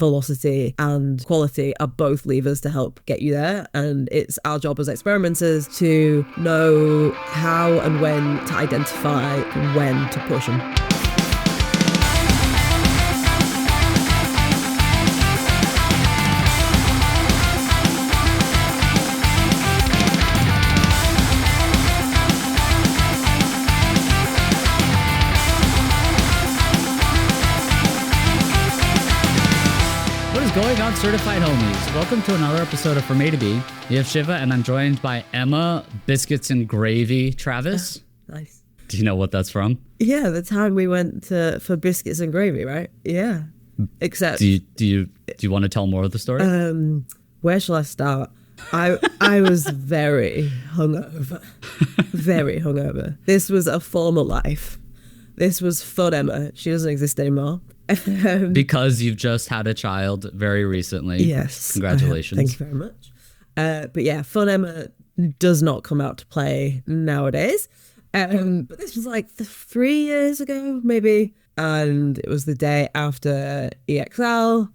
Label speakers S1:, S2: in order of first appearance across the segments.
S1: velocity and quality are both levers to help get you there. And it's our job as experimenters to know how and when to identify when to push them.
S2: Going on, certified homies? Welcome to another episode of From A to B. You have Shiva, and I'm joined by Emma, Biscuits and Gravy, Travis.
S1: Nice.
S2: Do you know what that's from?
S1: Yeah, the time we went for Biscuits and Gravy, right? Yeah. Except,
S2: do you want to tell more of the story?
S1: Where shall I start? I was very hungover. Very hungover. This was a former life. This was Fun Emma. She doesn't exist anymore.
S2: Because you've just had a child very recently.
S1: Yes.
S2: Congratulations.
S1: Thank you very much. But yeah, Fun Emma does not come out to play nowadays. But this was like 3 years ago, maybe. And it was the day after EXL.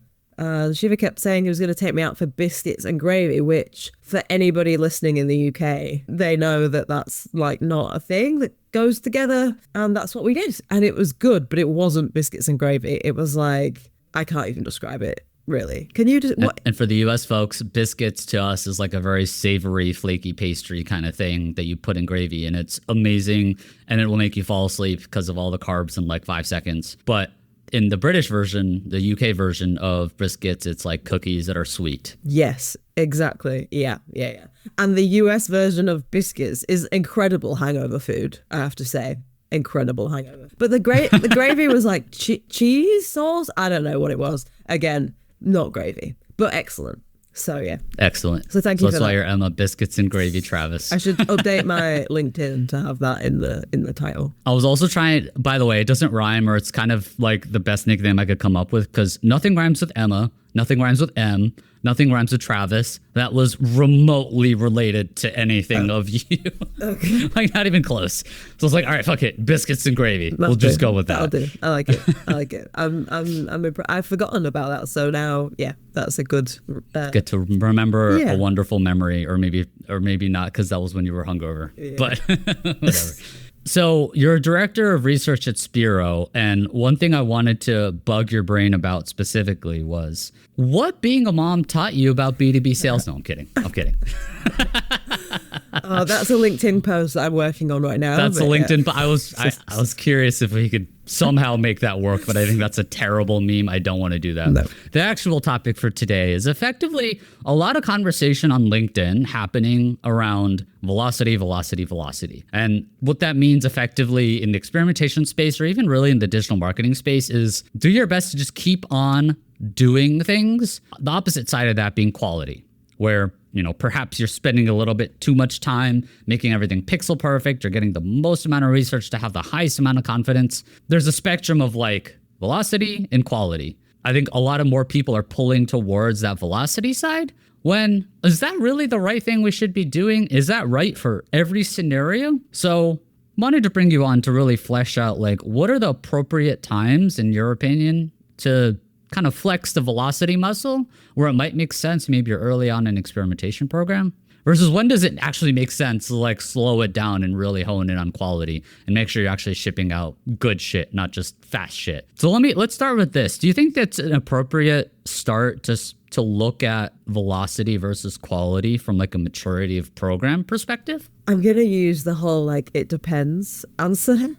S1: Shiva kept saying he was going to take me out for Biscuits and Gravy, which for anybody listening in the UK, they know that that's like not a thing that goes together. And that's what we did. And it was good, but it wasn't Biscuits and Gravy. It was like, I can't even describe it, really. Can you just...
S2: And for the US folks, biscuits to us is like a very savory, flaky pastry kind of thing that you put in gravy. And it's amazing. And it will make you fall asleep because of all the carbs in like 5 seconds. But in the British version, the UK version of biscuits, it's like cookies that are sweet.
S1: Yes, exactly. Yeah. And the US version of biscuits is incredible hangover food, I have to say. Incredible hangover. But the gravy was like cheese sauce? I don't know what it was. Again, not gravy, but excellent. So yeah.
S2: Excellent.
S1: So thank you for that.
S2: That's why you're Emma, Biscuits and Gravy, Travis.
S1: I should update my LinkedIn to have that in the title.
S2: I was also trying, by the way, it doesn't rhyme, or it's kind of like the best nickname I could come up with, because nothing rhymes with Emma, nothing rhymes with M, nothing rhymes with Travis. That was remotely related to anything of you. Okay. Like not even close. So I was like, all right, fuck it. Biscuits and Gravy. We'll just go with that.
S1: That'll do. I like it. I've forgotten about that. So now, yeah, that's a good...
S2: Get to remember a wonderful memory, or maybe not, because that was when you were hungover. Yeah. But whatever. So you're a director of research at Miro, and one thing I wanted to bug your brain about specifically was what being a mom taught you about B2B sales. No, I'm kidding.
S1: Oh, that's a LinkedIn post I'm working on right now.
S2: That's a LinkedIn, but I was curious if we could somehow make that work, but I think that's a terrible meme. I don't want to do that. No. The actual topic for today is effectively a lot of conversation on LinkedIn happening around velocity. And what that means effectively in the experimentation space, or even really in the digital marketing space, is do your best to just keep on doing things. The opposite side of that being quality, where perhaps you're spending a little bit too much time making everything pixel perfect or getting the most amount of research to have the highest amount of confidence. There's a spectrum of like velocity and quality. I think a lot of more people are pulling towards that velocity side. When is that really the right thing we should be doing? Is that right for every scenario? So wanted to bring you on to really flesh out like what are the appropriate times, in your opinion, to kind of flex the velocity muscle where it might make sense maybe you're early on in an experimentation program, versus when does it actually make sense to like slow it down and really hone in on quality and make sure you're actually shipping out good shit, not just fast shit. So let's start with this. Do you think that's an appropriate start to look at velocity versus quality from like a maturity of program perspective?
S1: I'm going to use the whole like it depends answer.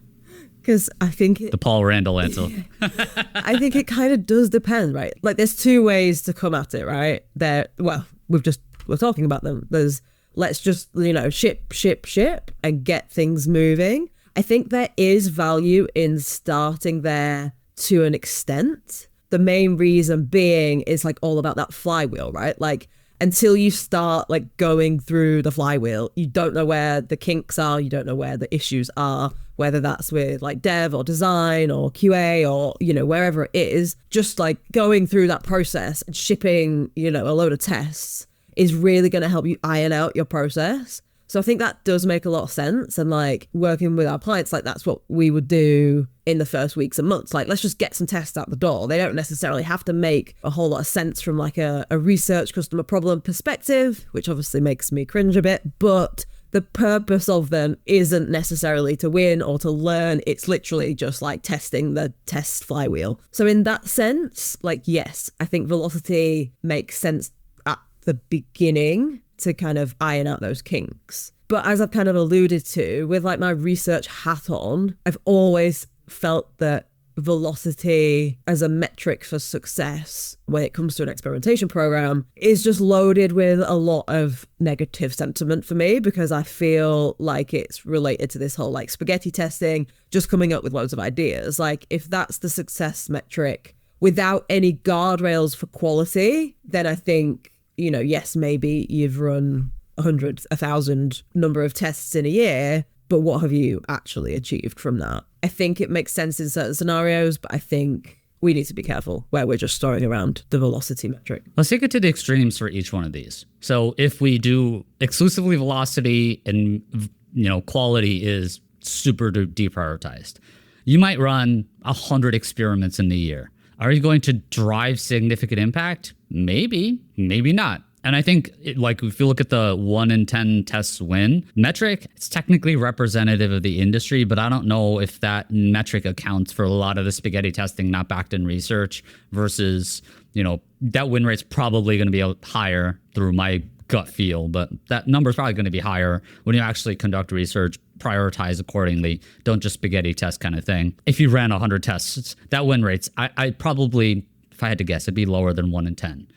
S1: Because I think
S2: the Paul Randall answer.
S1: I think it kind of does depend, right? Like there's two ways to come at it, right? We're talking about them. There's let's just, ship and get things moving. I think there is value in starting there to an extent. The main reason being is like all about that flywheel, right? Like until you start like going through the flywheel, you don't know where the kinks are, you don't know where the issues are, whether that's with like dev or design or QA or, wherever it is. Just like going through that process and shipping, a load of tests is really going to help you iron out your process. So I think that does make a lot of sense. And like working with our clients, like that's what we would do in the first weeks and months. Like, let's just get some tests out the door. They don't necessarily have to make a whole lot of sense from like a research customer problem perspective, which obviously makes me cringe a bit, but the purpose of them isn't necessarily to win or to learn. It's literally just like testing the test flywheel. So in that sense, like, yes, I think velocity makes sense at the beginning to kind of iron out those kinks. But as I've kind of alluded to, with like my research hat on, I've always felt that velocity as a metric for success when it comes to an experimentation program is just loaded with a lot of negative sentiment for me, because I feel like it's related to this whole like spaghetti testing, just coming up with loads of ideas. Like, if that's the success metric without any guardrails for quality, then I think, you know, yes, maybe you've run 100, 1,000 number of tests in a year, but what have you actually achieved from that? I think it makes sense in certain scenarios, but I think we need to be careful where we're just throwing around the velocity metric.
S2: Let's take it to the extremes for each one of these. So if we do exclusively velocity and, you know, quality is super deprioritized, you might run 100 experiments in the year. Are you going to drive significant impact? Maybe, maybe not. And I think, like, if you look at the 1 in 10 tests win metric, it's technically representative of the industry, but I don't know if that metric accounts for a lot of the spaghetti testing not backed in research versus, you know, that win rate's probably going to be higher through my gut feel, but that number is probably going to be higher when you actually conduct research, prioritize accordingly, don't just spaghetti test kind of thing. If you ran 100 tests, that win rates, I probably, if I had to guess, it'd be lower than 1 in 10.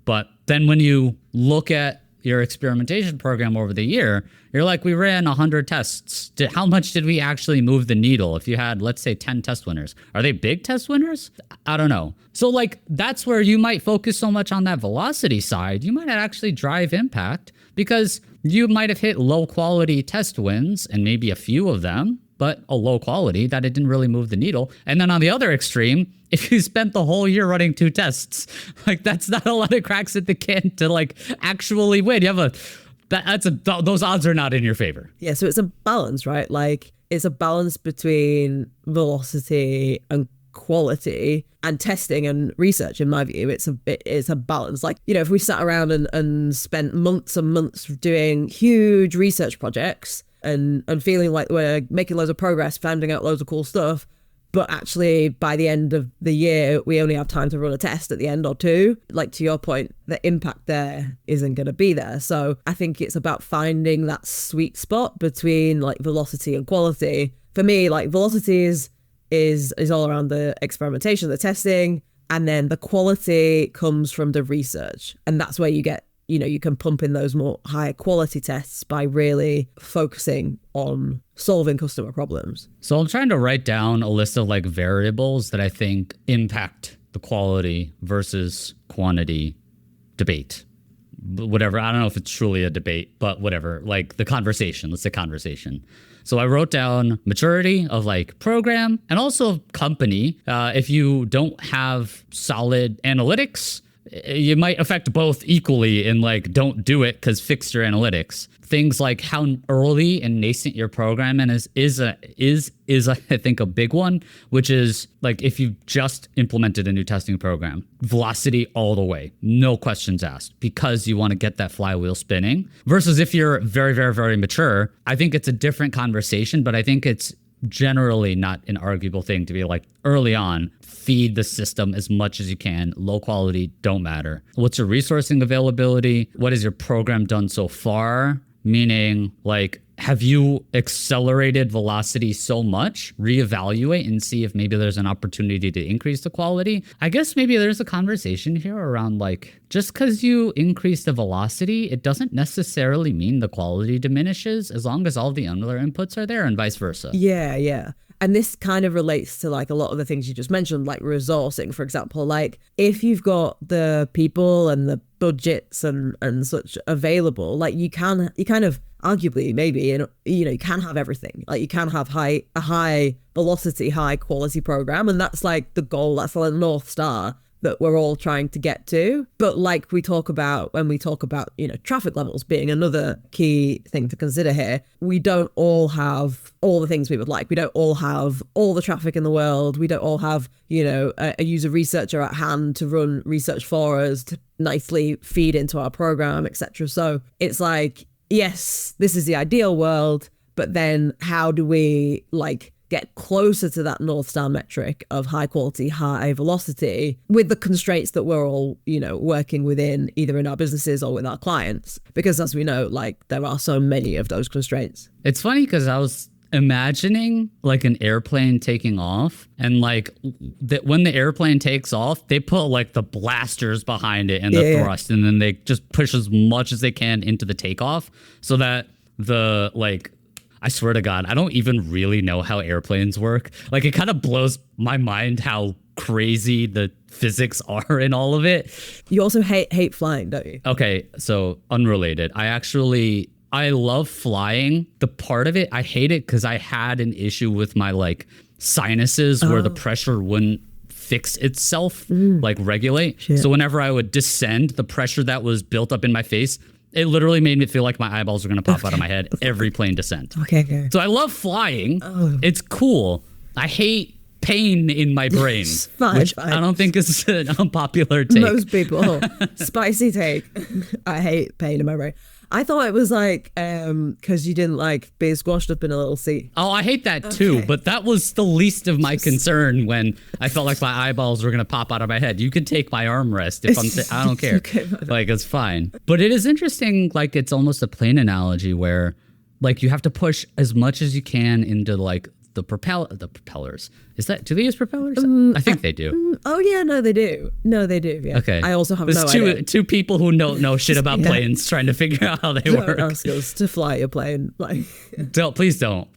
S2: But then when you look at your experimentation program over the year, you're like, we ran 100 tests. How much did we actually move the needle? If you had, let's say, 10 test winners, are they big test winners? I don't know. So like, that's where you might focus so much on that velocity side. You might not actually drive impact because you might have hit low quality test wins and maybe a few of them, but a low quality that it didn't really move the needle. And then on the other extreme, if you spent the whole year running 2 tests, like that's not a lot of cracks at the can to like actually win. You have those odds are not in your favor.
S1: Yeah, so it's a balance, right? Like, it's a balance between velocity and quality and testing and research. In my view, it's a balance. Like, you know, if we sat around and spent months and months doing huge research projects and feeling like we're making loads of progress, finding out loads of cool stuff, but actually by the end of the year we only have time to run a test at the end or 2, like, to your point, the impact there isn't going to be there. So I think it's about finding that sweet spot between like velocity and quality. For me, like, velocity is all around the experimentation, the testing, and then the quality comes from the research. And that's where you get, you know, you can pump in those more higher quality tests by really focusing on solving customer problems.
S2: So I'm trying to write down a list of like variables that I think impact the quality versus quantity debate. Whatever. I don't know if it's truly a debate, but whatever. Like the conversation. Let's say conversation. So I wrote down maturity of like program and also company. If you don't have solid analytics, you might affect both equally in like, don't do it because fix your analytics. Things like how early and nascent your program is I think a big one, which is like if you just implemented a new testing program, velocity all the way, no questions asked, because you want to get that flywheel spinning. Versus if you're very, very, very mature, I think it's a different conversation, but I think it's generally not an arguable thing to be like early on, feed the system as much as you can. Low quality don't matter. What's your resourcing availability? What has your program done so far? Meaning, like, have you accelerated velocity so much? Reevaluate and see if maybe there's an opportunity to increase the quality. I guess maybe there's a conversation here around like, just because you increase the velocity, it doesn't necessarily mean the quality diminishes as long as all the other inputs are there and vice versa.
S1: Yeah. And this kind of relates to like a lot of the things you just mentioned, like resourcing, for example. Like if you've got the people and the budgets and such available, like you kind of arguably maybe, and you know, you can have everything. Like you can have a high velocity, high quality program, and that's like the goal. That's like the North Star. that we're all trying to get to. But like we talk about when we talk about, you know, traffic levels being another key thing to consider here, we don't all have all the things we would like. We don't all have all the traffic in the world. We don't all have, you know, a user researcher at hand to run research for us, to nicely feed into our program, etc. So it's like, yes, this is the ideal world, but then how do we like get closer to that North Star metric of high quality, high velocity with the constraints that we're all, you know, working within, either in our businesses or with our clients? Because as we know, like there are so many of those constraints.
S2: It's funny because I was imagining like an airplane taking off, and like when the airplane takes off, they put like the blasters behind it and the thrust, and then they just push as much as they can into the takeoff so that the like, I swear to God, I don't even really know how airplanes work. Like, it kind of blows my mind how crazy the physics are in all of it.
S1: You also hate flying, don't you?
S2: Okay, so unrelated. I love flying. The part of it, I hate it because I had an issue with my like sinuses where the pressure wouldn't fix itself, like regulate. Shit. So whenever I would descend, the pressure that was built up in my face, it literally made me feel like my eyeballs were going to pop out of my head every plane descent.
S1: Okay.
S2: So I love flying. It's cool. I hate pain in my brain, which I don't think is an unpopular take.
S1: Most people. Spicy take. I hate pain in my brain. I thought it was like, because you didn't like being squashed up in a little seat.
S2: Oh, I hate that too, but that was the least of my concern when I felt like my eyeballs were going to pop out of my head. You could take my armrest if I don't care.
S1: Okay,
S2: like, it's fine. But it is interesting, like, it's almost a plane analogy where, like, you have to push as much as you can into, like, the propellers. Do they use propellers? I think they do.
S1: Oh yeah, no, they do. Yeah. Okay. I also have idea.
S2: Two people who don't know shit about planes trying to figure out how they work.
S1: Ask us to fly a plane. Like,
S2: please don't.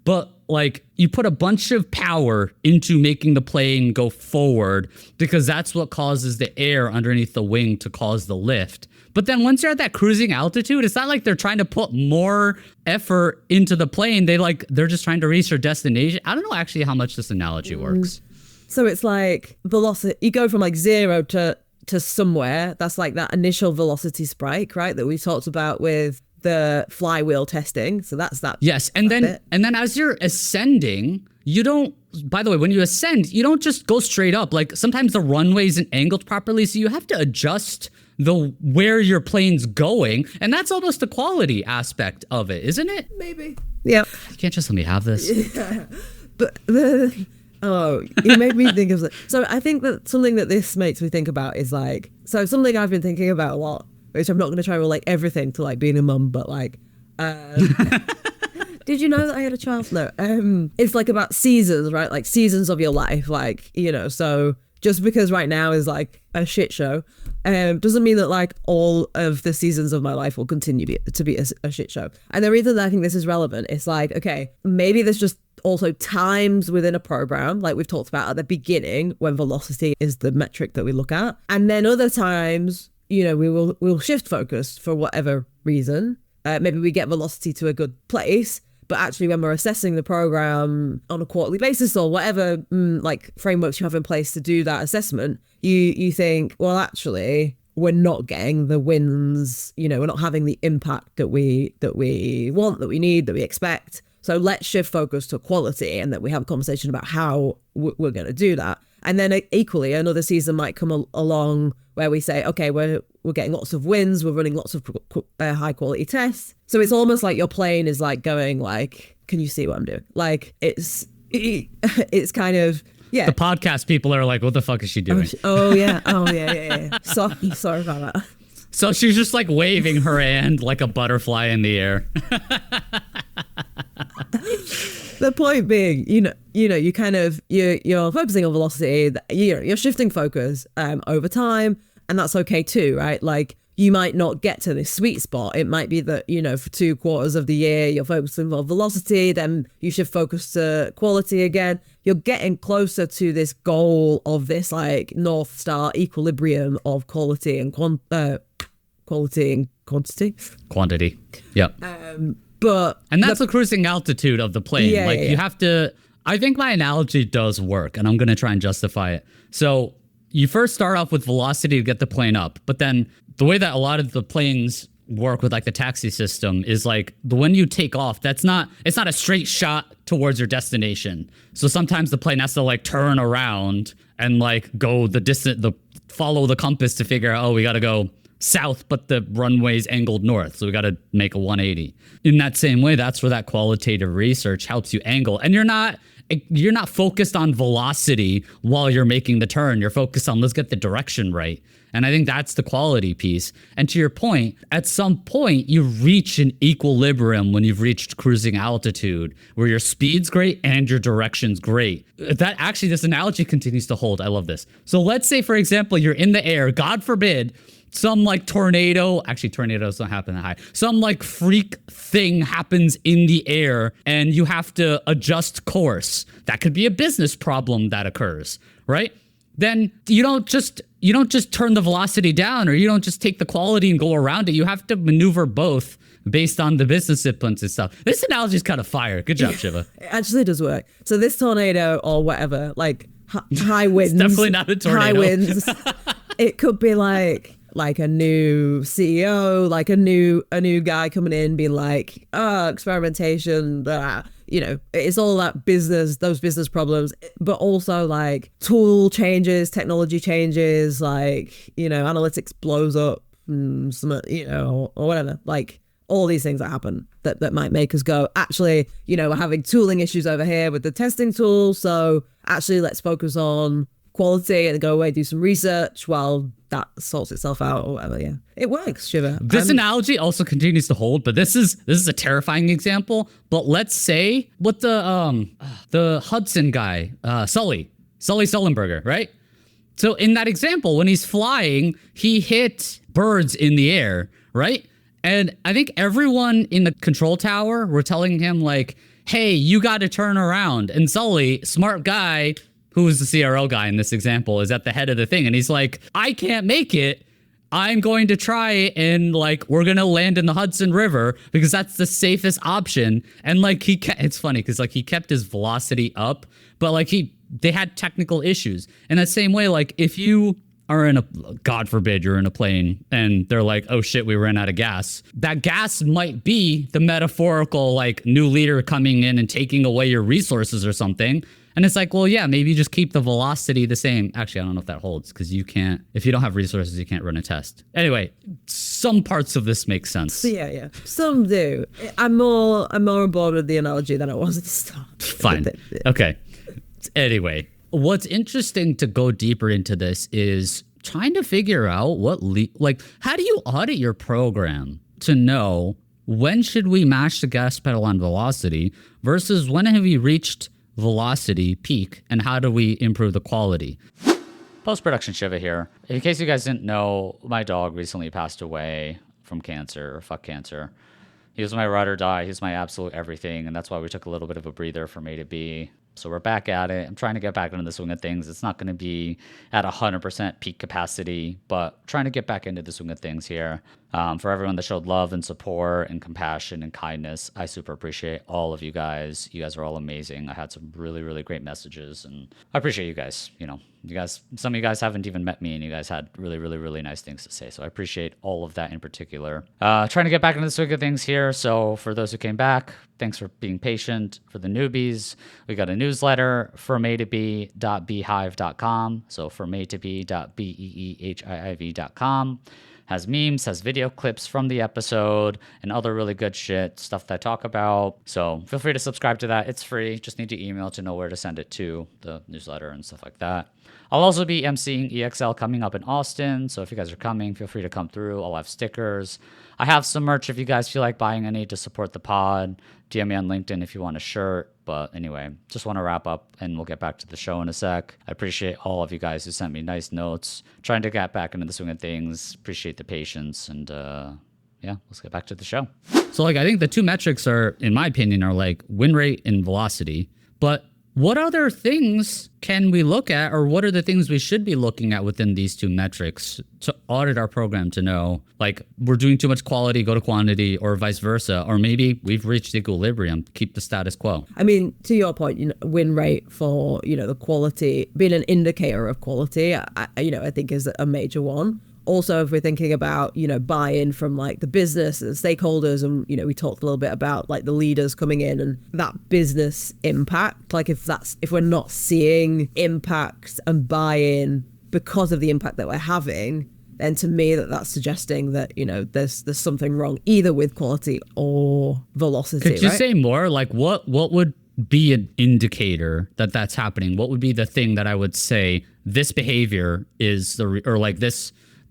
S2: But like, you put a bunch of power into making the plane go forward because that's what causes the air underneath the wing to cause the lift. But then once you're at that cruising altitude, it's not like they're trying to put more effort into the plane. They're just trying to reach their destination. I don't know actually how much this analogy works.
S1: So it's like velocity. You go from like 0 to somewhere. That's like that initial velocity spike, right? That we talked about with the flywheel testing. So that's that.
S2: Yes. And then as you're ascending, you don't, by the way, when you ascend, you don't just go straight up. Like, sometimes the runway isn't angled properly. So you have to adjust where your plane's going, and that's almost the quality aspect of it, isn't it?
S1: Maybe. Yeah.
S2: You can't just let me have this.
S1: Yeah. But you made me think of so I think that something that this makes me think about is like, so something I've been thinking about a lot, which I'm not going to try to relate everything to like being a mum, but like did you know that I had a child? No. It's like about seasons, right? Like seasons of your life, like, you know, so just because right now is like a shit show, doesn't mean that like all of the seasons of my life will continue to be a shit show. And the reason that I think this is relevant is like, okay, maybe there's just also times within a program, like we've talked about at the beginning, when velocity is the metric that we look at. And then other times, you know, we'll shift focus for whatever reason. Maybe we get velocity to a good place, but actually when we're assessing the program on a quarterly basis or whatever like frameworks you have in place to do that assessment, you think, well, actually we're not getting the wins, you know, we're not having the impact that we want, that we need, that we expect. So let's shift focus to quality, and that we have a conversation about how we're going to do that. And then equally, another season might come along where we say, okay, we're getting lots of wins, we're running lots of high quality tests. So it's almost like your plane is like going like, can you see what I'm doing? Like it's kind of, yeah.
S2: The podcast people are like, what the fuck is she doing?
S1: Oh yeah. Sorry about that.
S2: So she's just like waving her hand like a butterfly in the air.
S1: The point being, you kind of, you're focusing on velocity, you're shifting focus over time, and that's okay too, right? Like, you might not get to this sweet spot. It might be that, you know, for 2 quarters of the year, you're focusing on velocity, then you shift focus to quality again. You're getting closer to this goal of this like North Star equilibrium of quality and quality and quantity.
S2: Quantity. Yep. And that's the cruising altitude of the plane. You have to, I think my analogy does work, and I'm going to try and justify it. So you first start off with velocity to get the plane up, but then the way that a lot of the planes work with like the taxi system is like when you take off, it's not a straight shot towards your destination. So sometimes the plane has to like turn around and like go follow the compass to figure out, oh, we got to go south, but the runway's angled north. So we got to make a 180. In that same way, that's where that qualitative research helps you angle. And you're not focused on velocity while you're making the turn. You're focused on, let's get the direction right. And I think that's the quality piece. And to your point, at some point, you reach an equilibrium when you've reached cruising altitude where your speed's great and your direction's great. This analogy continues to hold. I love this. So let's say, for example, you're in the air, God forbid, some like tornado, actually tornadoes don't happen that high. Some like freak thing happens in the air and you have to adjust course. That could be a business problem that occurs, right? Then you don't just turn the velocity down, or you don't just take the quality and go around it. You have to maneuver both based on the business disciplines and stuff. This analogy is kind of fire. Good job, Shiva.
S1: It actually does work. So this tornado or whatever, like high winds.
S2: It's definitely not a tornado.
S1: High winds. It could be like a new CEO, like a new guy coming in being like, experimentation, blah. You know, it's all that business, those business problems, but also like tool changes, technology changes, like, you know, analytics blows up, or whatever, like all these things that happen that might make us go, actually, you know, we're having tooling issues over here with the testing tool. So actually let's focus on quality and go away, do some research while that sorts itself out or whatever. Yeah, it works, Shiva.
S2: This analogy also continues to hold, but this is a terrifying example. But let's say what the Hudson guy, Sully Sullenberger, right? So in that example, when he's flying, he hit birds in the air, right? And I think everyone in the control tower were telling him like, hey, you got to turn around. And Sully, smart guy, who was the CRO guy in this example, is at the head of the thing. And he's like, I can't make it. I'm going to try and like, we're going to land in the Hudson River because that's the safest option. And like, it's funny because like he kept his velocity up, but like they had technical issues. In that same way, like if you are in God forbid, you're in a plane and they're like, oh shit, we ran out of gas. That gas might be the metaphorical, like new leader coming in and taking away your resources or something. And it's like, well, yeah, maybe just keep the velocity the same. Actually, I don't know if that holds because you can't, if you don't have resources, you can't run a test. Anyway, some parts of this make sense.
S1: Yeah. Some do. I'm more on board with the analogy than I was at the start.
S2: Fine. Okay. Anyway, what's interesting to go deeper into this is trying to figure out how do you audit your program to know when should we mash the gas pedal on velocity versus when have we reached velocity peak and how do we improve the quality? Post-production Shiva here. In case you guys didn't know, my dog recently passed away from cancer, fuck cancer. He was my ride or die. He's my absolute everything. And that's why we took a little bit of a breather from A to B. So we're back at it. I'm trying to get back into the swing of things. It's not going to be at 100% peak capacity, but trying to get back into the swing of things here. For everyone that showed love and support and compassion and kindness, I super appreciate all of you guys. You guys are all amazing. I had some really, really great messages, and I appreciate you guys. You know, some of you guys haven't even met me, and you guys had really, really, really nice things to say. So I appreciate all of that in particular. Trying to get back into the swing of things here. So for those who came back, thanks for being patient. For the newbies, we got a newsletter from a to b.beehive.com. So from a to b.beehiiv.com. Has memes, has video clips from the episode, and other really good shit, stuff that I talk about. So feel free to subscribe to that. It's free. Just need your email to know where to send it to, the newsletter and stuff like that. I'll also be emceeing EXL coming up in Austin. So if you guys are coming, feel free to come through. I'll have stickers. I have some merch if you guys feel like buying any to support the pod. DM me on LinkedIn if you want a shirt. But anyway, just want to wrap up and we'll get back to the show in a sec. I appreciate all of you guys who sent me nice notes. Trying to get back into the swing of things. Appreciate the patience. And yeah, let's get back to the show. So like, I think the two metrics are, in my opinion, are like win rate and velocity. But what other things can we look at, or what are the things we should be looking at within these two metrics to audit our program to know, like, we're doing too much quality, go to quantity, or vice versa, or maybe we've reached equilibrium, keep the status quo?
S1: I mean, to your point, win rate for, the quality, being an indicator of quality, I think is a major one. Also, if we're thinking about, buy-in from like the business and stakeholders, and, we talked a little bit about like the leaders coming in and that business impact, like if we're not seeing impact and buy-in because of the impact that we're having, then to me that's suggesting that, there's something wrong either with quality or velocity.
S2: Could you say more? Like what would be an indicator that that's happening? What would be the thing that I would say this behavior is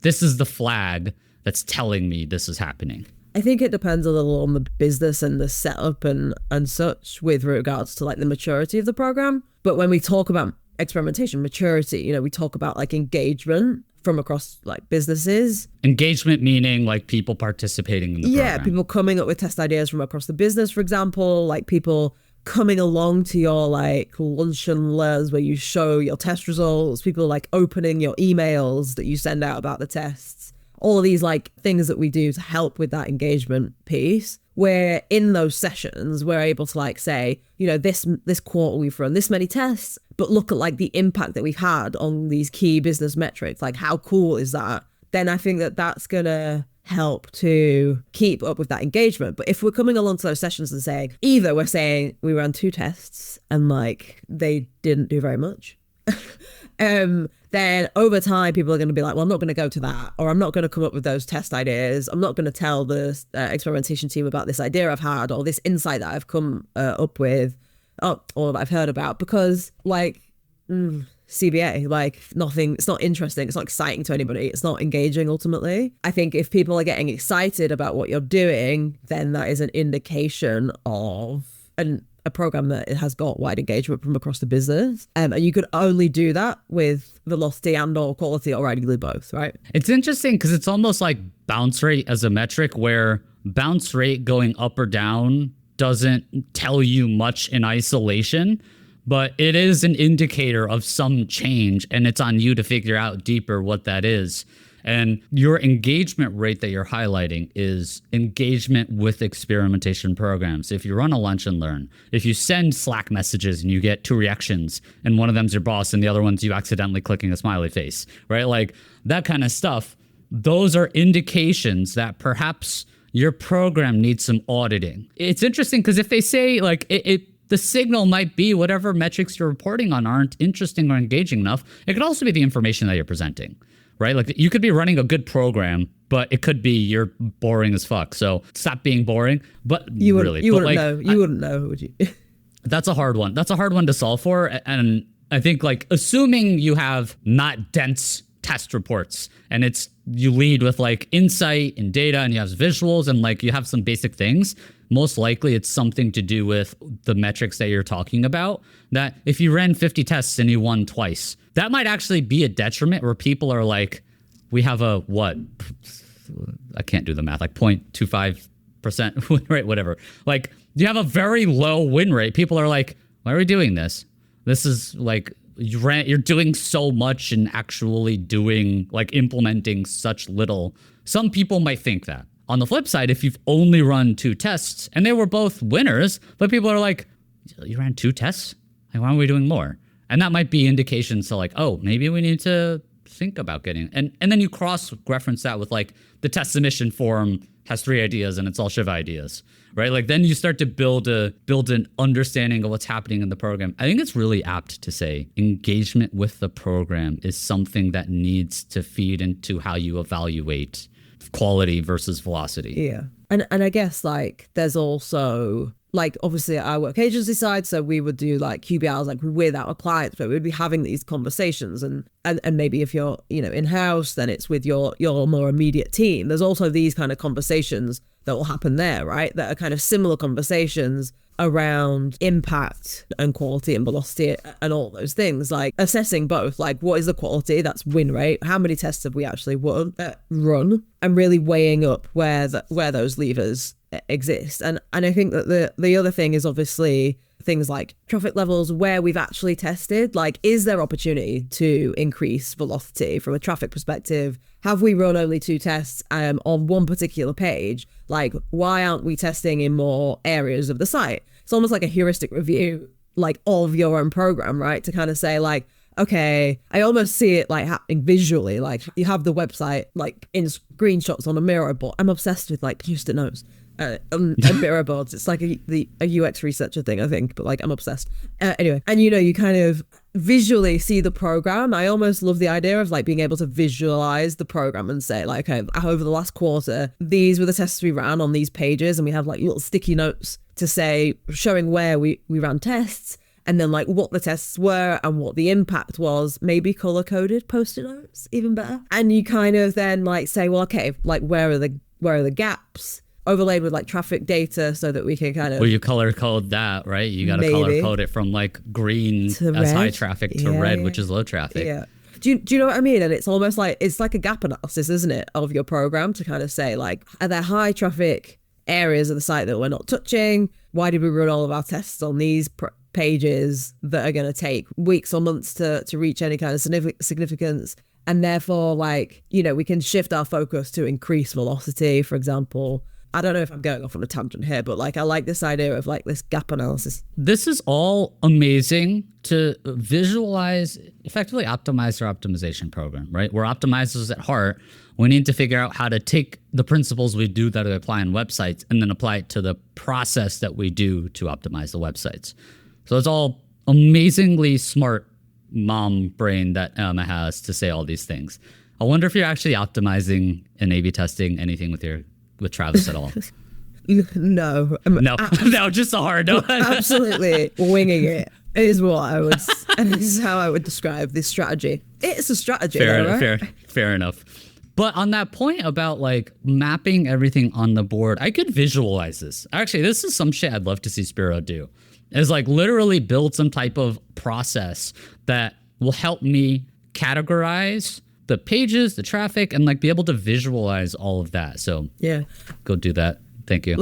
S2: this is the flag that's telling me this is happening?
S1: I think it depends a little on the business and the setup and such with regards to like the maturity of the program. But when we talk about experimentation maturity, we talk about like engagement from across like businesses.
S2: Engagement meaning like people participating in the program.
S1: Yeah, people coming up with test ideas from across the business, for example, like people coming along to your like lunch and learns where you show your test results, people like opening your emails that you send out about the tests, all of these like things that we do to help with that engagement piece, where in those sessions we're able to like say, this quarter we've run this many tests, but look at like the impact that we've had on these key business metrics, like how cool is that? Then I think that that's gonna help to keep up with that engagement. But if we're coming along to those sessions and saying, either we're saying we ran 2 tests and like they didn't do very much, then over time people are going to be like, well, I'm not going to go to that, or I'm not going to come up with those test ideas, I'm not going to tell the experimentation team about this idea I've had or this insight that I've come up with, or that I've heard about, because like CBA, like nothing, it's not interesting, it's not exciting to anybody, it's not engaging ultimately. I think if people are getting excited about what you're doing, then that is an indication of a program that it has got wide engagement from across the business. And you could only do that with velocity and or quality, or ideally both, right?
S2: It's interesting because it's almost like bounce rate as a metric, where bounce rate going up or down doesn't tell you much in isolation, but it is an indicator of some change, and it's on you to figure out deeper what that is. And your engagement rate that you're highlighting is engagement with experimentation programs. If you run a lunch and learn, if you send Slack messages and you get 2 reactions, and one of them's your boss and the other one's you accidentally clicking a smiley face, right? Like that kind of stuff, those are indications that perhaps your program needs some auditing. It's interesting because if they say like the signal might be whatever metrics you're reporting on aren't interesting or engaging enough. It could also be the information that you're presenting, right? Like you could be running a good program, but it could be you're boring as fuck. So stop being boring. But
S1: you wouldn't know. You wouldn't know, would you?
S2: That's a hard one. That's a hard one to solve for. And I think like assuming you have not dense test reports and you lead with like insight and data and you have visuals and like you have some basic things, most likely it's something to do with the metrics that you're talking about, that if you ran 50 tests and you won twice, that might actually be a detriment where people are like, we have a what? I can't do the math, like 0.25% win rate, whatever. Like you have a very low win rate. People are like, why are we doing this? This is like, you're doing so much and actually doing like implementing such little. Some people might think that. On the flip side, if you've only run 2 tests and they were both winners, but people are like, you ran 2 tests? Like, why aren't we doing more? And that might be indications to like, oh, maybe we need to think about getting, and then you cross-reference that with like the test submission form has 3 ideas and it's all Shiva ideas, right? Like then you start to build an understanding of what's happening in the program. I think it's really apt to say engagement with the program is something that needs to feed into how you evaluate quality versus velocity.
S1: Yeah. And I guess like there's also like obviously our work agency side, so we would do like QBRs like with our clients, but we'd be having these conversations and maybe if you're in-house, then it's with your more immediate team. There's also these kind of conversations that will happen there, right? That are kind of similar conversations around impact and quality and velocity and all those things, like assessing both, like what is the quality, that's win rate, how many tests have we actually run, and really weighing up where those levers exist. And I think that the other thing is obviously things like traffic levels, where we've actually tested, like is there opportunity to increase velocity from a traffic perspective? Have we run only 2 tests on one particular page? Like, why aren't we testing in more areas of the site? It's almost like a heuristic review, like of your own program, right? To kind of say like, okay, I almost see it like happening visually. Like you have the website like in screenshots on a Miro board. I'm obsessed with like Post-it notes and Miro boards. It's like a UX researcher thing, I think, but like I'm obsessed. Anyway, and you kind of visually see the program. I almost love the idea of like being able to visualize the program and say like, okay, over the last quarter, these were the tests we ran on these pages, and we have like little sticky notes to say, showing where we ran tests, and then like what the tests were and what the impact was, maybe color coded Post-it notes, even better. And you kind of then like say, well, okay, like where are the gaps, overlaid with like traffic data, so that we can kind of,
S2: well, you color code that, right? You got to color code it from like green as high traffic to red, which is low traffic.
S1: Yeah. Do you know what I mean? And it's almost like, it's like a gap analysis, isn't it, of your program, to kind of say like, are there high traffic areas of the site that we're not touching? Why did we run all of our tests on these pages that are going to take weeks or months to reach any kind of significance? And therefore, like, we can shift our focus to increase velocity, for example. I don't know if I'm going off on a tangent here, but like I like this idea of like this gap analysis.
S2: This is all amazing to visualize, effectively optimize our optimization program, right? We're optimizers at heart. We need to figure out how to take the principles we do that we apply on websites and then apply it to the process that we do to optimize the websites. So it's all amazingly smart mom brain that Emma has to say all these things. I wonder if you're actually optimizing and A/B testing anything with Travis at all.
S1: No,
S2: just a hard no.
S1: Absolutely winging it is what I would, and this is how I would describe this strategy. It's a strategy,
S2: fair enough. But on that point about like mapping everything on the board, I could visualize this. Actually, this is some shit I'd love to see Spiro do. Is like literally build some type of process that will help me categorize the pages, the traffic, and like be able to visualize all of that. So yeah, go do that. Thank you.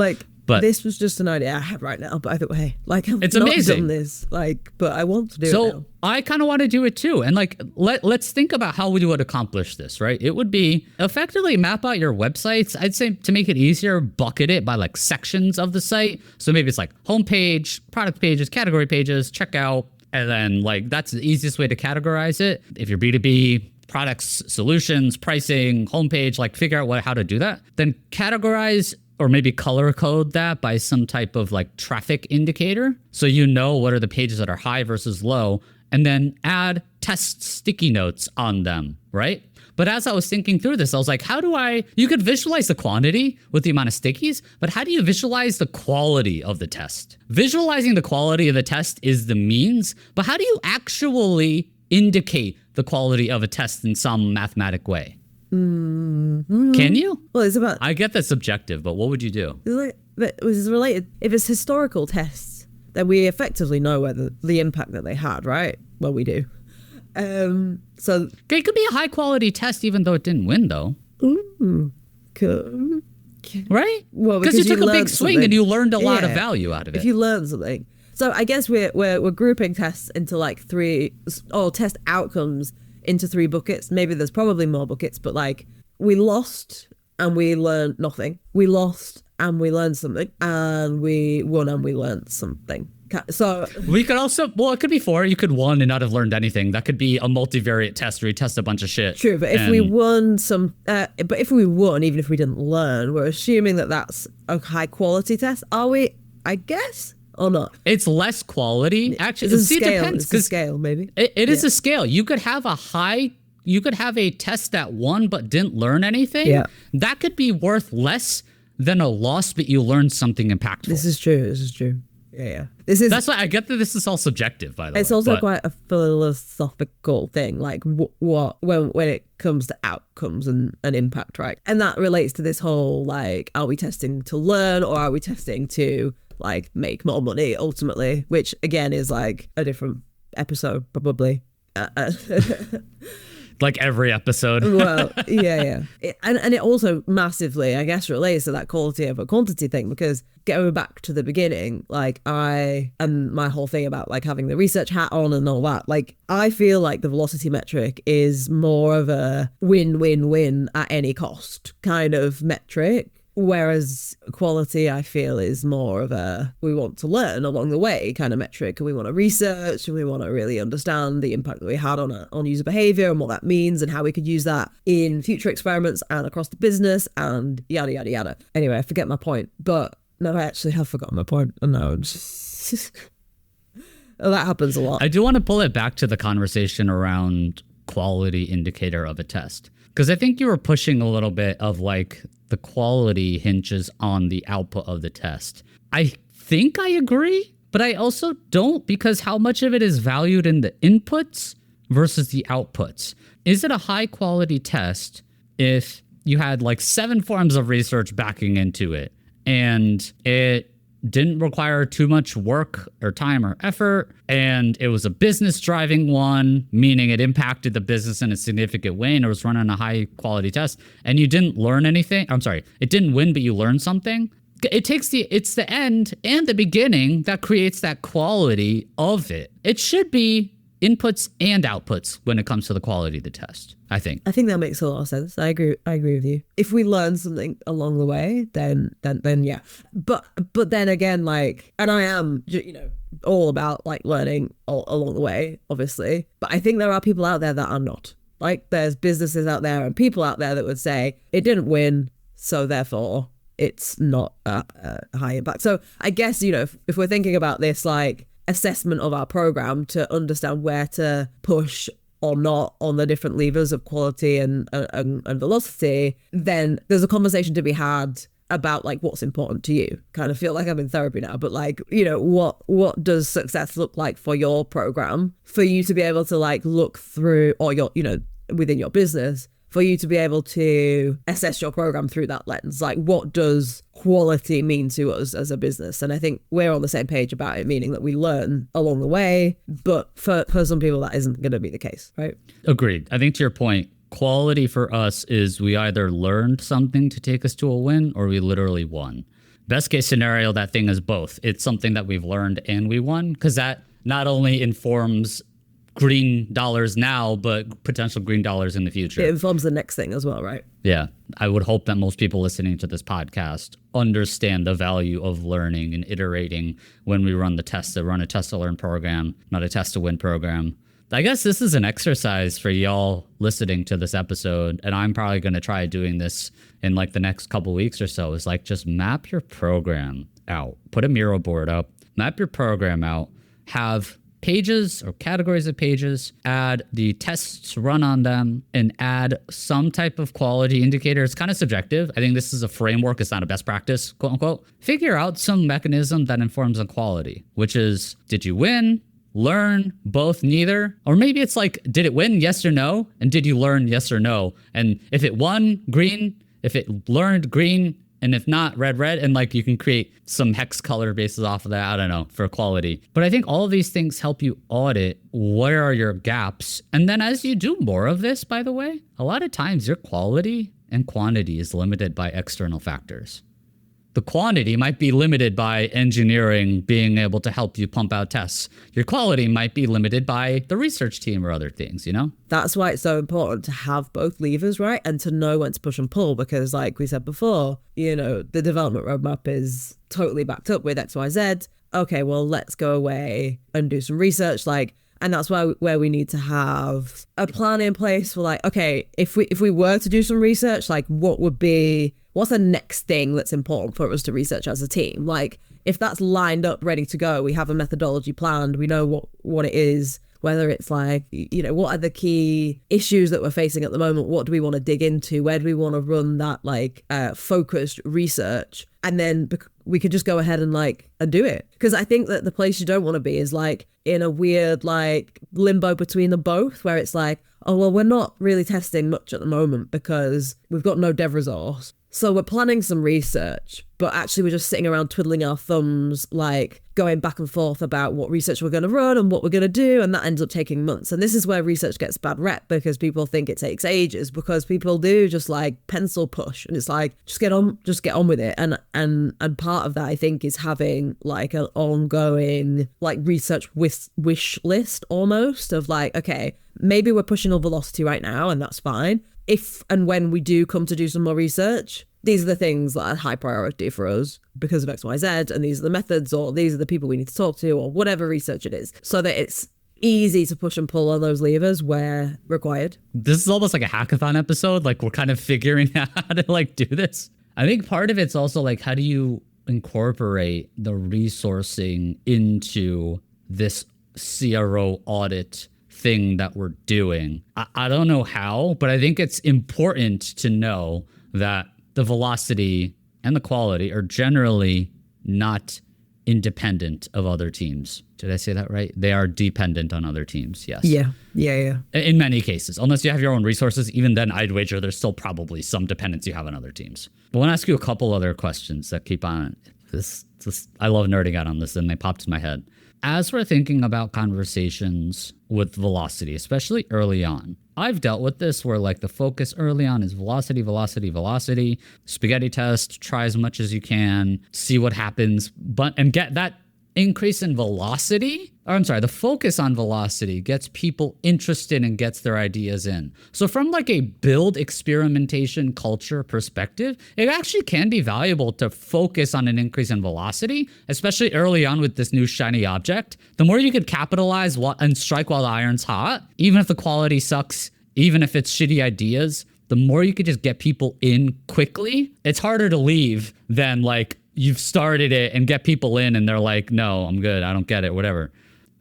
S1: But this was just an idea I have right now. By the way, like I've
S2: it's
S1: not
S2: amazing.
S1: done this, like, but I want to do it now.
S2: I kind of want to do it too. And like, let's think about how we would accomplish this, right? It would be effectively map out your websites. I'd say to make it easier, bucket it by like sections of the site. So maybe it's like homepage, product pages, category pages, checkout, and then like that's the easiest way to categorize it. If you're B2B, products, solutions, pricing, homepage, like figure out how to do that. Then categorize or maybe color code that by some type of like traffic indicator. So you know what are the pages that are high versus low, and then add test sticky notes on them, right? But as I was thinking through this, I was like, you could visualize the quantity with the amount of stickies, but how do you visualize the quality of the test? Visualizing the quality of the test is the means, but how do you actually indicate the quality of a test in some mathematic way? Mm-hmm. Can you?
S1: Well, it's about.
S2: I get that's subjective, but what would you do?
S1: It was related. If it's historical tests, then we effectively know whether the impact that they had, right? Well, we do. So
S2: it could be a high quality test, even though it didn't win, though.
S1: Ooh, cool.
S2: Right? Well, because you took a big swing and you learned a lot of value out of it.
S1: If you learn something. So I guess we're grouping tests into like test outcomes into 3 buckets. Maybe there's probably more buckets, but like we lost and we learned nothing. We lost and we learned something, and we won and we learned something. So
S2: we could also, it could be 4. You could won and not have learned anything. That could be a multivariate test where you test a bunch of shit.
S1: True, but if we won even if we didn't learn, we're assuming that that's a high quality test. Are we? I guess. Or not?
S2: It's less quality. Actually,
S1: it depends. It's a scale, maybe.
S2: It is a scale. You could have a test that won but didn't learn anything. Yeah. That could be worth less than a loss, but you learned something impactful.
S1: This is true. Yeah.
S2: That's why I get that this is all subjective, by the way.
S1: It's also quite a philosophical thing, like what when it comes to outcomes and impact, right? And that relates to this whole like, are we testing to learn or are we testing to like make more money ultimately, which again is like a different episode probably.
S2: Like every episode.
S1: Well, yeah. And it also massively, I guess, relates to that quality over quantity thing, because going back to the beginning, like and my whole thing about like having the research hat on and all that, like I feel like the velocity metric is more of a win-win-win at any cost kind of metric. Whereas quality, I feel, is more of a we want to learn along the way kind of metric, and we want to research and we want to really understand the impact that we had on user behavior and what that means and how we could use that in future experiments and across the business and yada, yada, yada. Anyway, I forget my point, but no, I actually have forgotten my point. No, that happens a lot.
S2: I do want to pull it back to the conversation around quality indicator of a test, because I think you were pushing a little bit of like the quality hinges on the output of the test. I think I agree, but I also don't, because how much of it is valued in the inputs versus the outputs? Is it a high quality test if you had like 7 forms of research backing into it and it didn't require too much work or time or effort, and it was a business driving one, meaning it impacted the business in a significant way and it was running a high quality test, and you didn't learn anything? I'm sorry, it didn't win, but you learned something. It's the end and the beginning that creates that quality of it. It should be inputs and outputs when it comes to the quality of the test, I think.
S1: I think that makes a lot of sense. I agree with you. If we learn something along the way, then yeah. But then again, like, and I am, all about like learning along the way, obviously. But I think there are people out there that are not. Like, there's businesses out there and people out there that would say it didn't win, so therefore it's not a high impact. So I guess, if we're thinking about this, like, assessment of our program to understand where to push or not on the different levers of quality and velocity, then there's a conversation to be had about like what's important to you. Kind of feel like I'm in therapy now, but like, what does success look like for your program, for you to be able to like look through, or your, within your business, for you to be able to assess your program through that lens. Like, what does quality mean to us as a business? And I think we're on the same page about it, meaning that we learn along the way, but for some people that isn't going to be the case, right?
S2: Agreed. I think to your point, quality for us is we either learned something to take us to a win or we literally won. Best case scenario, that thing is both. It's something that we've learned and we won, because that not only informs green dollars now, but potential green dollars in the future.
S1: It informs the next thing as well, right?
S2: Yeah. I would hope that most people listening to this podcast understand the value of learning and iterating when we run the test to run a test to learn program, not a test to win program. I guess this is an exercise for y'all listening to this episode, and I'm probably going to try doing this in like the next couple weeks or so, is like just map your program out, put a Miro board up, map your program out, have pages or categories of pages, add the tests run on them, and add some type of quality indicator. It's kind of subjective. I think this is a framework. It's not a best practice, quote unquote. Figure out some mechanism that informs the quality, which is, did you win, learn, both, neither? Or maybe it's like, did it win, yes or no? And did you learn, yes or no? And if it won, green. If it learned, green. And if not, red, and like you can create some hex color bases off of that, I don't know, for quality. But I think all of these things help you audit where are your gaps. And then as you do more of this, by the way, a lot of times your quality and quantity is limited by external factors. The quantity might be limited by engineering being able to help you pump out tests. Your quality might be limited by the research team or other things, That's why it's so important to have both levers, right? And to know when to push and pull, because like we said before, the development roadmap is totally backed up with X, Y, Z. Okay, well, let's go away and do some research. And that's where we need to have a plan in place for like, okay, if we were to do some research, like what's the next thing that's important for us to research as a team? Like, if that's lined up, ready to go, we have a methodology planned, we know what it is, whether it's like, what are the key issues that we're facing at the moment? What do we want to dig into? Where do we want to run that like focused research? And then we could just go ahead and do it. Because I think that the place you don't want to be is like in a weird like limbo between the both, where it's like, oh, well, we're not really testing much at the moment because we've got no dev resource.
S1: So we're planning some research, but actually we're just sitting around twiddling our thumbs, like going back and forth about what research we're going to run and what we're going to do. And that ends up taking months. And this is where research gets bad rep, because people think it takes ages, because people do just like pencil push. And it's like, just get on with it. And part of that, I think, is having like an ongoing like research wish list almost of like, okay, maybe we're pushing on velocity right now and that's fine. If and when we do come to do some more research, these are the things that are high priority for us because of X, Y, Z, and these are the methods, or these are the people we need to talk to, or whatever research it is, so that it's easy to push and pull on those levers where required.
S2: This is almost like a hackathon episode. Like, we're kind of figuring out how to like do this. I think part of it's also like, how do you incorporate the resourcing into this CRO audit thing that we're doing? I don't know how, but I think it's important to know that the velocity and the quality are generally not independent of other teams. Did I say that right? They are dependent on other teams. Yes.
S1: Yeah.
S2: In many cases, unless you have your own resources, even then I'd wager there's still probably some dependence you have on other teams. But I want to ask you a couple other questions that keep on this. I love nerding out on this, and they popped in my head. As we're thinking about conversations with velocity, especially early on, I've dealt with this where like the focus early on is velocity, spaghetti test, try as much as you can, see what happens, and get that increase in velocity, the focus on velocity gets people interested and gets their ideas in. So from like a build experimentation culture perspective, it actually can be valuable to focus on an increase in velocity, especially early on with this new shiny object. The more you could capitalize and strike while the iron's hot, even if the quality sucks, even if it's shitty ideas, the more you could just get people in quickly. It's harder to leave than like you've started it and get people in and they're like, no, I'm good, I don't get it, whatever.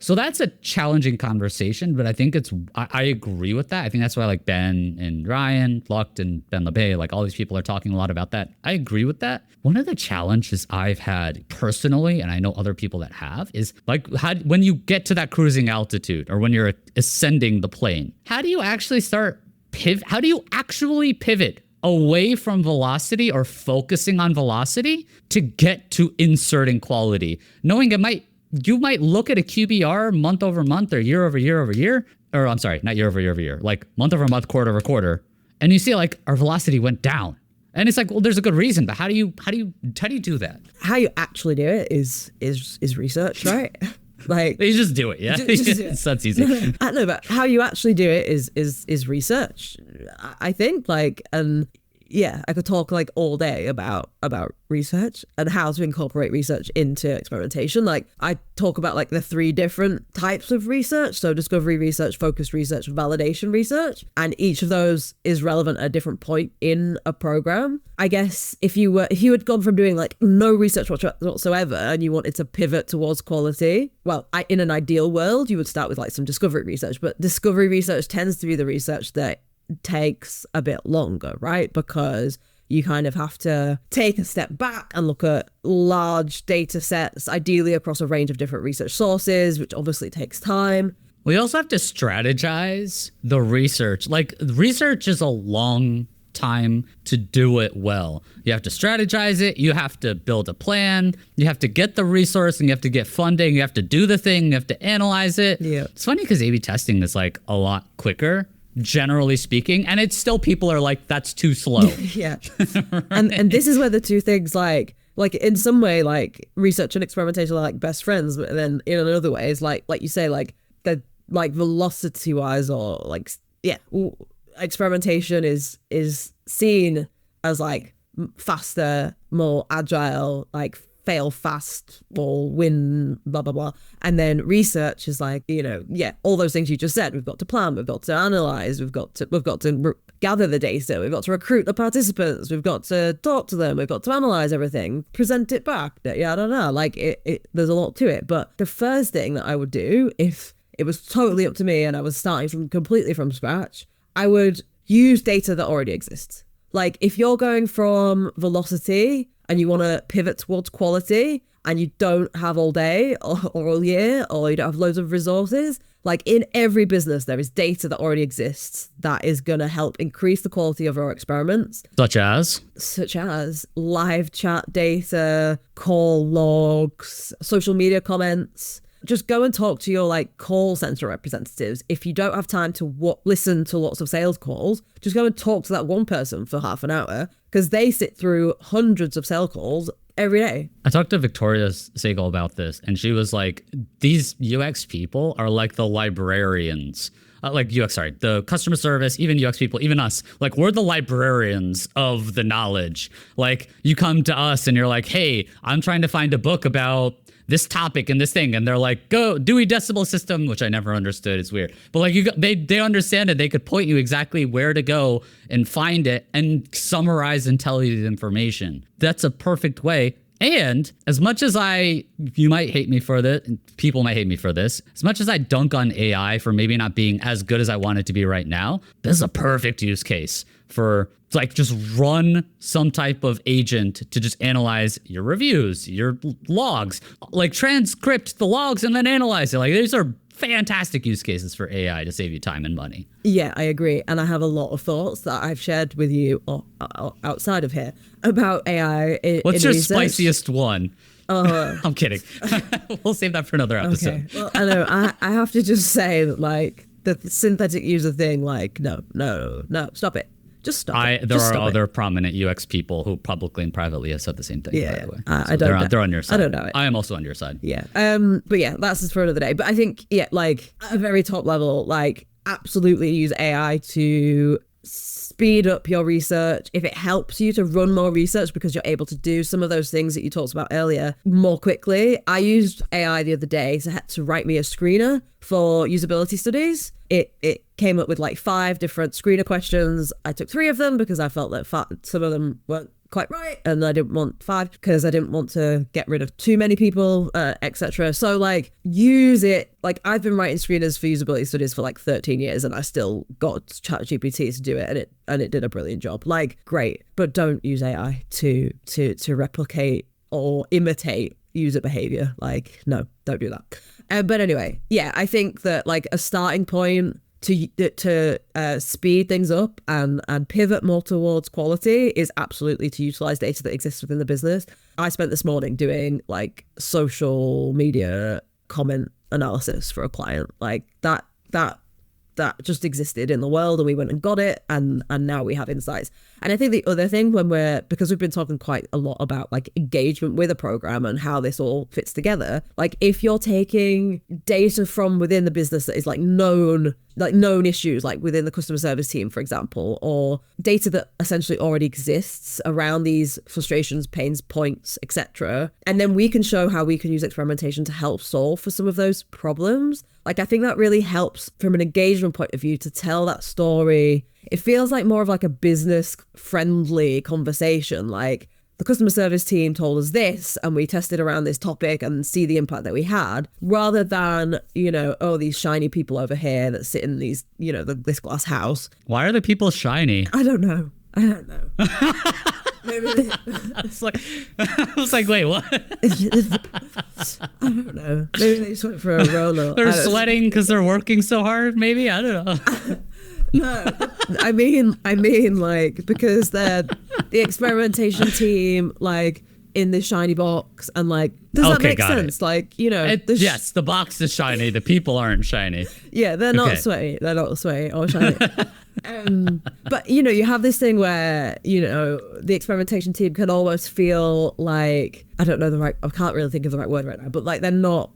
S2: So that's a challenging conversation, but I think I agree with that. I think that's why like Ben and Ryan, Lucht and Ben LeBay, like all these people are talking a lot about that. I agree with that. One of the challenges I've had personally, and I know other people that have, is like when you get to that cruising altitude or when you're ascending the plane, how do you actually pivot away from velocity or focusing on velocity to get to inserting quality, knowing you might look at a QBR month over month or year over year, or I'm sorry, not year over year, like month over month, quarter over quarter, and you see like our velocity went down, and it's like, well, there's a good reason, but how do you do that?
S1: How you actually do it is research, right? Like
S2: you just do it, yeah. That's easy.
S1: No, but how you actually do it is research, I think. Like, and yeah, I could talk like all day about research and how to incorporate research into experimentation. Like I talk about like the 3 different types of research. So discovery research, focused research, validation research. And each of those is relevant at a different point in a program. I guess if you had gone from doing like no research whatsoever and you wanted to pivot towards quality, well, in an ideal world, you would start with like some discovery research. But discovery research tends to be the research that takes a bit longer, right? Because you kind of have to take a step back and look at large data sets, ideally across a range of different research sources, which obviously takes time.
S2: We also have to strategize the research. Like research is a long time to do it well. You have to strategize it. You have to build a plan. You have to get the resource and you have to get funding. You have to do the thing. You have to analyze it.
S1: Yeah.
S2: It's funny because A/B testing is like a lot quicker, generally speaking, and it's still, people are like, that's too slow.
S1: Yeah. Right? And this is where the two things like in some way like research and experimentation are like best friends, but then in another way is like you say, like the like velocity wise, or like experimentation is seen as like faster, more agile, like fail fast or win, blah blah blah. And then research is like, all those things you just said. We've got to plan, we've got to analyze, we've got to gather the data, we've got to recruit the participants, we've got to talk to them, we've got to analyze everything, present it back. Yeah, I don't know, like there's a lot to it. But the first thing that I would do, if it was totally up to me and I was starting completely from scratch, I would use data that already exists. Like if you're going from velocity and you want to pivot towards quality and you don't have all day or all year, or you don't have loads of resources, Like in every business, there is data that already exists that is going to help increase the quality of our experiments.
S2: Such as
S1: live chat data, call logs, social media comments. Just go and talk to your like call center representatives. If you don't have time to listen to lots of sales calls, just go and talk to that one person for half an hour, because they sit through hundreds of sales calls every day.
S2: I talked to Victoria Segal about this, and she was like, these UX people are like the librarians. The customer service, even UX people, even us, like we're the librarians of the knowledge. Like you come to us and you're like, hey, I'm trying to find a book about this topic and this thing, and they're like, go Dewey Decimal System, which I never understood. It's weird, but like they understand it. They could point you exactly where to go and find it and summarize and tell you the information. That's a perfect way. And as much as you might hate me for this, people might hate me for this, as much as I dunk on AI for maybe not being as good as I want it to be right now, this is a perfect use case for like just run some type of agent to just analyze your reviews, your logs, like transcript the logs and then analyze it. Like these are fantastic use cases for AI to save you time and money.
S1: Yeah, I agree. And I have a lot of thoughts that I've shared with you outside of here about AI.
S2: What's your spiciest one? I'm kidding. We'll save that for another episode.
S1: Okay. Well, I know. I have to just say that like the synthetic user thing, like, no, stop it. Just stop it.
S2: There are other prominent UX people who publicly and privately have said the same thing, by the way.
S1: I don't know.
S2: They're on your side.
S1: I don't know it.
S2: I am also on your side.
S1: Yeah. But yeah, that's just for another day. But I think, like at a very top level, like absolutely use AI to speed up your research. If it helps you to run more research because you're able to do some of those things that you talked about earlier more quickly. I used AI the other day to write me a screener for usability studies. It came up with like 5 different screener questions. I took 3 of them because I felt that some of them weren't quite right, and I didn't want 5 because I didn't want to get rid of too many people, etc. So like use it. Like I've been writing screeners for usability studies for like 13 years and I still got ChatGPT to do it, and it did a brilliant job. Like great, but don't use AI to replicate or imitate user behavior. Like no, don't do that. But anyway, yeah, I think that like a starting point to speed things up and pivot more towards quality is absolutely to utilize data that exists within the business. I spent this morning doing like social media comment analysis for a client. Like that just existed in the world, and we went and got it, and now we have insights. And I think the other thing, because we've been talking quite a lot about like engagement with a program and how this all fits together, like if you're taking data from within the business that is like known issues, like within the customer service team, for example, or data that essentially already exists around these frustrations, pains points, etc., and then we can show how we can use experimentation to help solve for some of those problems. Like I think that really helps from an engagement point of view to tell that story. It feels like more of like a business friendly conversation. Like the customer service team told us this and we tested around this topic and see the impact that we had, rather than, these shiny people over here that sit in these, this glass house.
S2: Why are the people shiny?
S1: I don't know. Maybe
S2: I was like, wait, what?
S1: I don't know. Maybe they just went for a roller.
S2: They're sweating because they're working so hard. Maybe, I don't know.
S1: No, I mean, like because they're the experimentation team, like in this shiny box, and like, does that make sense? It. Like,
S2: yes, the box is shiny. The people aren't shiny.
S1: Yeah, they're not sweaty. They're not sweaty or shiny. But you have this thing where the experimentation team can almost feel like, I can't really think of the right word right now, but like they're not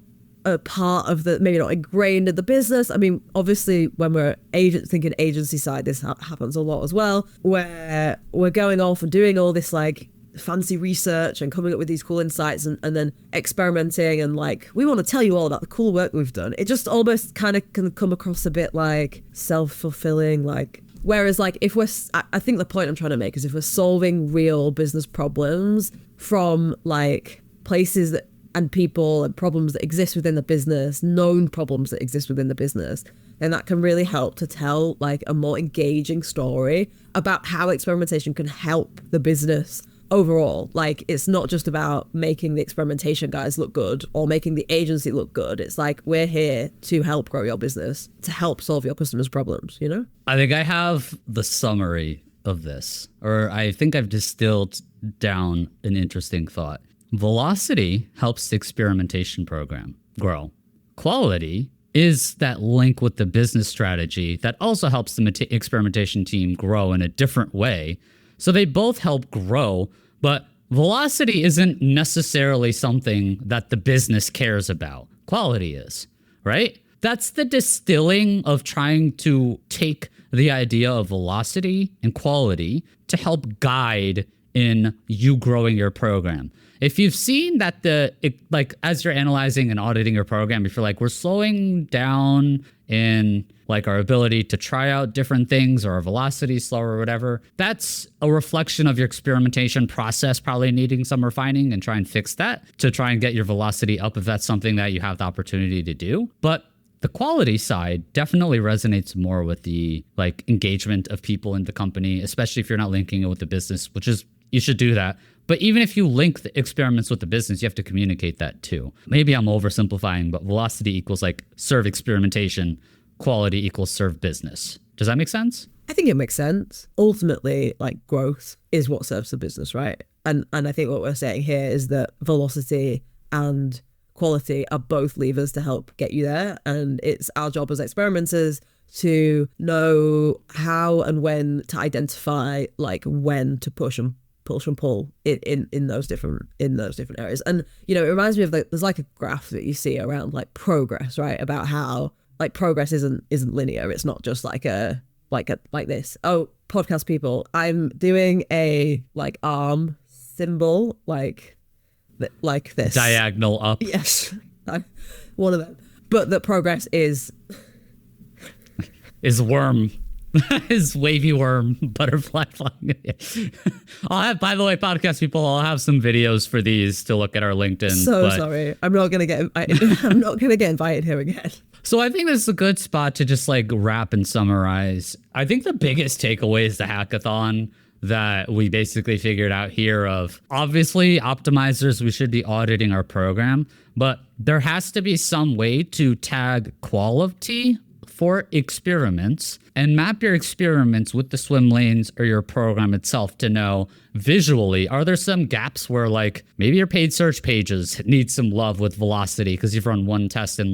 S1: a part of maybe not ingrained in the business. I mean, obviously when we're thinking agency side, this happens a lot as well, where we're going off and doing all this like fancy research and coming up with these cool insights and then experimenting, and like, we want to tell you all about the cool work we've done. It just almost kind of can come across a bit like self-fulfilling, like, whereas like I think the point I'm trying to make is if we're solving real business problems from like places that and people and problems that exist within the business, known problems that exist within the business, then that can really help to tell like a more engaging story about how experimentation can help the business overall. Like, it's not just about making the experimentation guys look good or making the agency look good. It's like, we're here to help grow your business, to help solve your customers' problems, you know?
S2: I think I have the summary of this, or I think I've distilled down an interesting thought. Velocity helps the experimentation program grow. Quality is that link with the business strategy that also helps the experimentation team grow in a different way. So they both help grow, but velocity isn't necessarily something that the business cares about. Quality is, right? That's the distilling of trying to take the idea of velocity and quality to help guide in you growing your program. If you've seen that as you're analyzing and auditing your program, if you're like, we're slowing down in like our ability to try out different things or our velocity is slower or whatever, that's a reflection of your experimentation process probably needing some refining, and try and fix that to try and get your velocity up if that's something that you have the opportunity to do. But the quality side definitely resonates more with the like engagement of people in the company, especially if you're not linking it with the business, which is, you should do that. But even if you link the experiments with the business, you have to communicate that too. Maybe I'm oversimplifying, but velocity equals like serve experimentation, quality equals serve business. Does that make sense?
S1: I think it makes sense. Ultimately, like, growth is what serves the business, right? And I think what we're saying here is that velocity and quality are both levers to help get you there. And it's our job as experimenters to know how and when to identify, like, when to push and pull in those different areas. And, you know, it reminds me of there's like a graph that you see around like progress, right? About how like progress isn't linear. It's not just like this. Oh, podcast people, I'm doing a like arm symbol like this.
S2: Diagonal up.
S1: Yes. One of them. But the progress is
S2: worm. His wavy worm butterfly flying. I'll have, by the way, podcast people, I'll have some videos for these to look at our LinkedIn.
S1: Sorry. I'm not gonna get invited here again.
S2: So I think this is a good spot to just like wrap and summarize. I think the biggest takeaway is the hackathon that we basically figured out here of, obviously, optimizers, we should be auditing our program, but there has to be some way to tag quality for experiments and map your experiments with the swim lanes or your program itself to know visually, are there some gaps where like maybe your paid search pages need some love with velocity because you've run one test in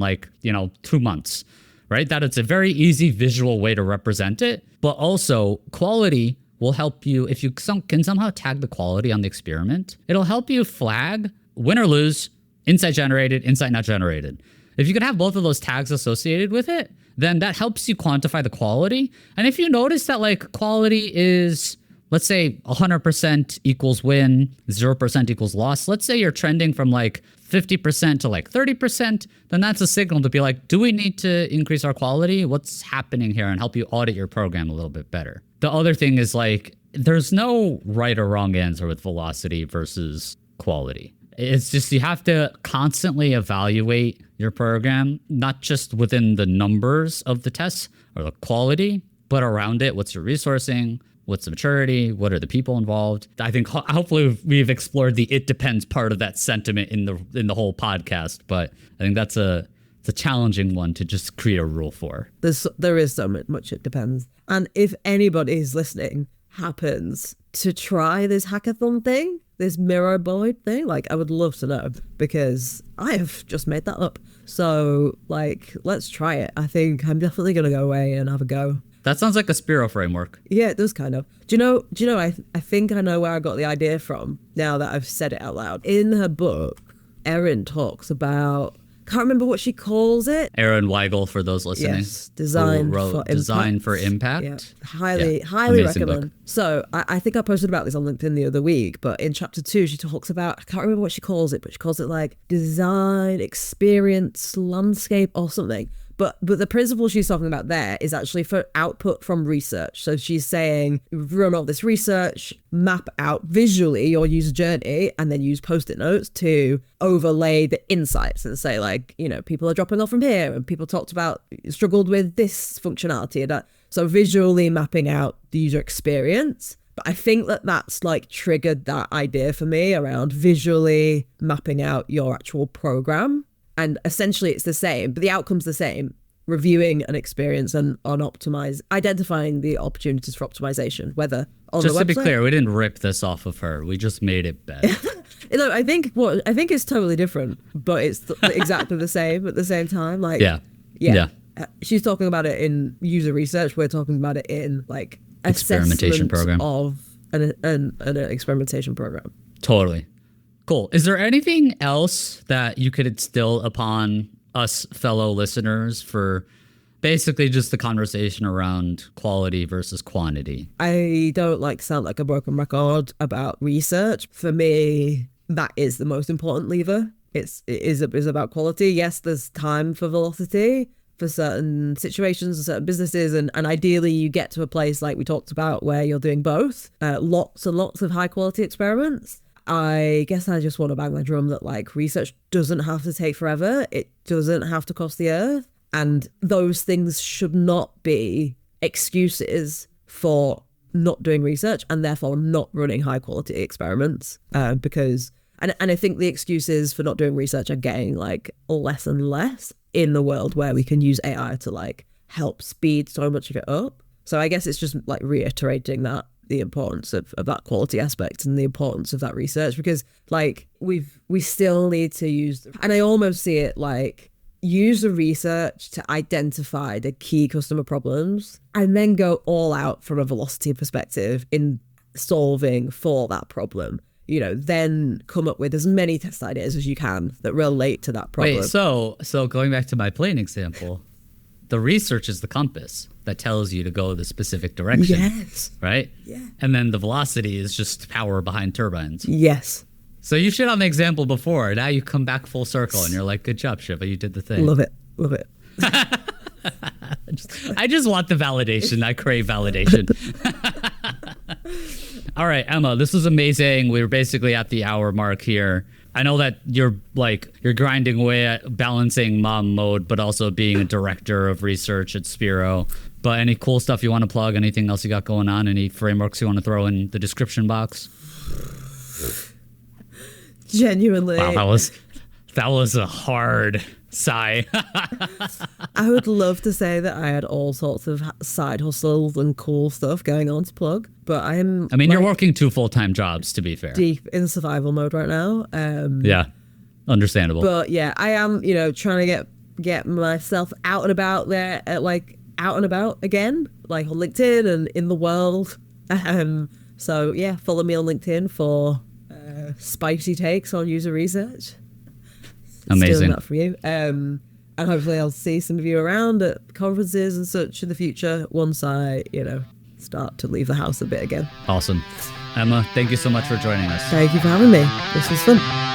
S2: 2 months, right? That it's a very easy visual way to represent it, but also quality will help you if you can somehow tag the quality on the experiment. It'll help you flag win or lose, insight generated, insight not generated. If you could have both of those tags associated with it, then that helps you quantify the quality. And if you notice that like quality is, let's say 100% equals win, 0% equals loss. Let's say you're trending from like 50% to like 30%, then that's a signal to be like, do we need to increase our quality? What's happening here? And help you audit your program a little bit better. The other thing is like, there's no right or wrong answer with velocity versus quality. It's just you have to constantly evaluate your program, not just within the numbers of the tests or the quality, but around it. What's your resourcing? What's the maturity? What are the people involved? I think hopefully we've explored the "it depends" part of that sentiment in the whole podcast. But I think it's a challenging one to just create a rule for.
S1: There is so much it depends. And if anybody who's listening happens to try this hackathon thing, this Miro board thing, like, I would love to know, because I have just made that up. So like, let's try it. I think I'm definitely gonna go away and have a go.
S2: That sounds like a Spiro framework. Yeah,
S1: it does kind of. Do you know, I think I know where I got the idea from now that I've said it out loud. In her book, Erin talks about, can't remember what she calls it.
S2: Erin Weigel, for those listening.
S1: Yes, Design for Impact. Yeah. Highly recommend. Book. So I think I posted about this on LinkedIn the other week, but in chapter 2, she talks about, I can't remember what she calls it, but she calls it like design, experience, landscape or something. But the principle she's talking about there is actually for output from research. So she's saying, run all this research, map out visually your user journey, and then use Post-it notes to overlay the insights and say, like, you know, people are dropping off from here and people struggled with this functionality. So visually mapping out the user experience But I think that that's like triggered that idea for me around visually mapping out your actual program. And essentially it's the same, but the outcome's the same. Reviewing an experience and identifying the opportunities for optimization, whether on
S2: just
S1: the website.
S2: To be clear, we didn't rip this off of her. We just made it better.
S1: I think it's totally different, but it's exactly the same at the same time. Like, yeah. She's talking about it in user research. We're talking about it in like
S2: experimentation program
S1: of an experimentation program.
S2: Totally. Cool. Is there anything else that you could instill upon us fellow listeners for basically just the conversation around quality versus quantity?
S1: I don't like sound like a broken record about research. For me, that is the most important lever. It is about quality. Yes, there's time for velocity for certain situations and certain businesses, and ideally you get to a place like we talked about where you're doing both. Lots and lots of high quality experiments. I guess I just want to bang my drum that like research doesn't have to take forever. It doesn't have to cost the earth. And those things should not be excuses for not doing research and therefore not running high quality experiments. Because I think the excuses for not doing research are getting like less and less in the world where we can use AI to like help speed so much of it up. So I guess it's just like reiterating that the importance of that quality aspect and the importance of that research, because like we still need to use, and I almost see it like use the research to identify the key customer problems and then go all out from a velocity perspective in solving for that problem. You know, then come up with as many test ideas as you can that relate to that problem.
S2: Wait, so going back to my plane example, the research is the compass that tells you to go the specific direction.
S1: Yes.
S2: Right?
S1: Yeah.
S2: And then the velocity is just power behind turbines.
S1: Yes.
S2: So you shit on the example before. Now you come back full circle and you're like, good job, Shiva. You did the thing.
S1: Love it. Love it.
S2: I just want the validation. I crave validation. All right, Emma, this was amazing. We're basically at the hour mark here. I know that you're grinding away at balancing mom mode, but also being a director of research at Miro. But any cool stuff you want to plug? Anything else you got going on? Any frameworks you want to throw in the description box?
S1: Genuinely.
S2: Wow, that was a hard sigh.
S1: I would love to say that I had all sorts of side hustles and cool stuff going on to plug, but I mean,
S2: you're working 2 full-time jobs, to be fair.
S1: Deep in survival mode right now.
S2: Yeah, understandable.
S1: But yeah, I am, trying to get myself out and about there, out and about again, like on LinkedIn and in the world. So yeah, follow me on LinkedIn for spicy takes on user research.
S2: Amazing.
S1: Stealing that from you. And hopefully I'll see some of you around at conferences and such in the future once I, start to leave the house a bit again.
S2: Awesome. Emma, thank you so much for joining us.
S1: Thank you for having me. This was fun.